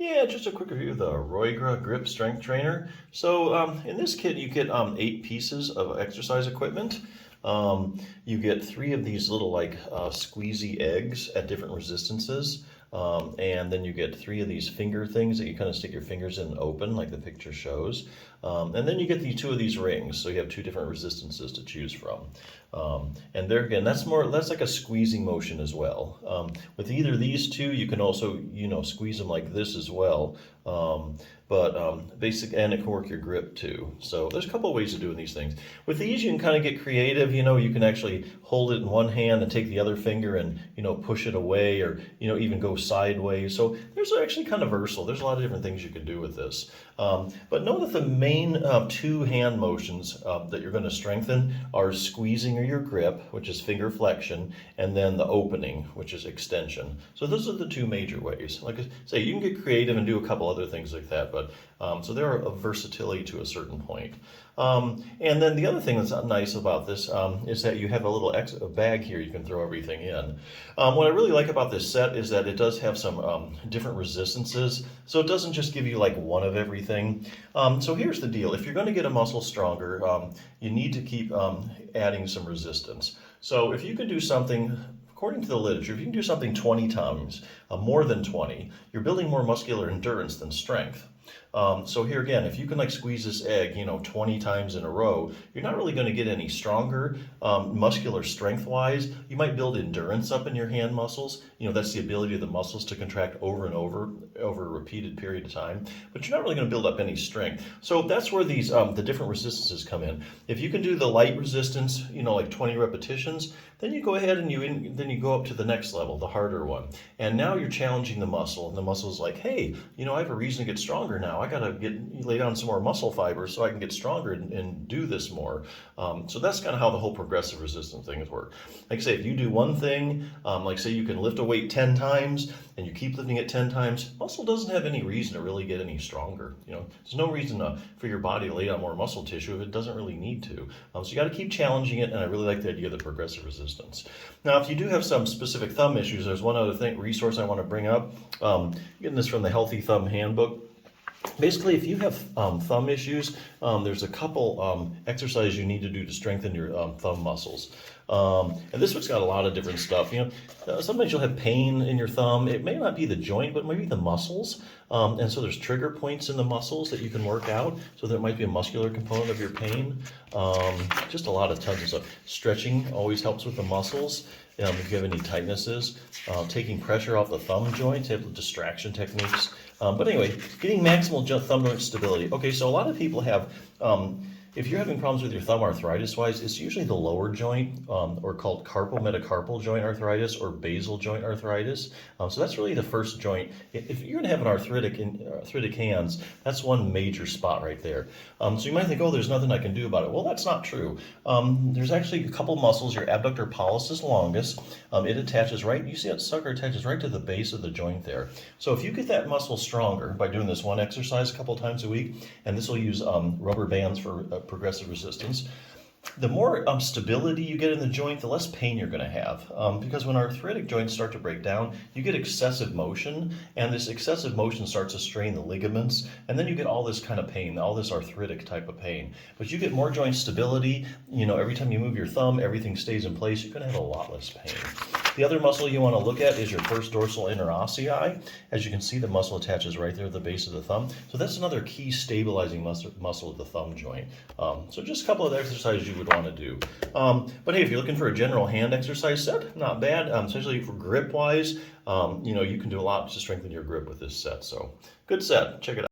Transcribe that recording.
Yeah, just a quick review of the Roygra Grip Strength Trainer. So in this kit, you get 8 pieces of exercise equipment. You get 3 of these little squeezy eggs at different resistances. And then you get 3 of these finger things that you kind of stick your fingers in and open like the picture shows. And then you get 2 of these rings, so you have 2 different resistances to choose from. And there again, that's like a squeezing motion as well. With either of these 2, you can also squeeze them like this as well. And it can work your grip too. So there's a couple of ways of doing these things. With these, you can kind of get creative. You can actually hold it in one hand and take the other finger and push it away, or even go sideways. So there's actually kind of versatile. There's a lot of different things you can do with this. But know that the main 2 hand motions that you're going to strengthen are squeezing or your grip, which is finger flexion, and then the opening, which is extension. So those are the 2 major ways. Like I say, you can get creative and do a couple other things like that, but so there are a versatility to a certain point. And then the other thing that's nice about this is that you have a little bag here you can throw everything in. What I really like about this set is that it does have some different resistances, so it doesn't just give you like one of everything. So here's the deal. If you're going to get a muscle stronger, you need to keep adding some resistance. So if you can do something, according to the literature, if you can do something 20 times, more than 20, you're building more muscular endurance than strength. So here again, if you can squeeze this egg, 20 times in a row, you're not really going to get any stronger muscular strength wise. You might build endurance up in your hand muscles. That's the ability of the muscles to contract over and over a repeated period of time, but you're not really going to build up any strength. So that's where these the different resistances come in. If you can do the light resistance, like 20 repetitions, then you go ahead and you go up to the next level, the harder one. And now you're challenging the muscle, and the muscle's like, hey, I have a reason to get stronger now. I got to lay down some more muscle fibers so I can get stronger and do this more. So that's kind of how the whole progressive resistance things work. Like I say, if you do one thing, like say you can lift a weight 10 times and you keep lifting it 10 times, muscle doesn't have any reason to really get any stronger. There's no reason for your body to lay down more muscle tissue if it doesn't really need to. So you got to keep challenging it, and I really like the idea of the progressive resistance. Now, if you do have some specific thumb issues, there's one other resource I want to bring up. Getting this from the Healthy Thumb Handbook. Basically, if you have thumb issues, there's a couple exercises you need to do to strengthen your thumb muscles. And this book's got a lot of different stuff. Sometimes you'll have pain in your thumb. It may not be the joint, but maybe the muscles. And so there's trigger points in the muscles that you can work out. So there might be a muscular component of your pain. Just a lot of tons of stuff. Stretching always helps with the muscles. If you have any tightnesses, taking pressure off the thumb joint, distraction techniques. But anyway, getting maximal thumb joint stability. Okay, so a lot of people have, if you're having problems with your thumb arthritis-wise, it's usually the lower joint, or called carpal metacarpal joint arthritis or basal joint arthritis. So that's really the first joint. If you're going to have an arthritic hands, that's one major spot right there. So you might think, oh, there's nothing I can do about it. Well, that's not true. There's actually a couple muscles. Your abductor pollicis longus, it attaches right, you see that sucker attaches right to the base of the joint there. So if you get that muscle stronger by doing this one exercise a couple times a week, and this will use rubber bands for progressive resistance, the more stability you get in the joint, the less pain you're going to have. Because when arthritic joints start to break down, you get excessive motion, and this excessive motion starts to strain the ligaments, and then you get all this kind of pain, all this arthritic type of pain. But you get more joint stability, every time you move your thumb, everything stays in place, you're going to have a lot less pain. The other muscle you want to look at is your first dorsal interossei. As you can see, the muscle attaches right there at the base of the thumb. So that's another key stabilizing muscle of the thumb joint. So just a couple of exercises you would want to do. But hey, if you're looking for a general hand exercise set, not bad, especially for grip wise. You can do a lot to strengthen your grip with this set. So good set. Check it out.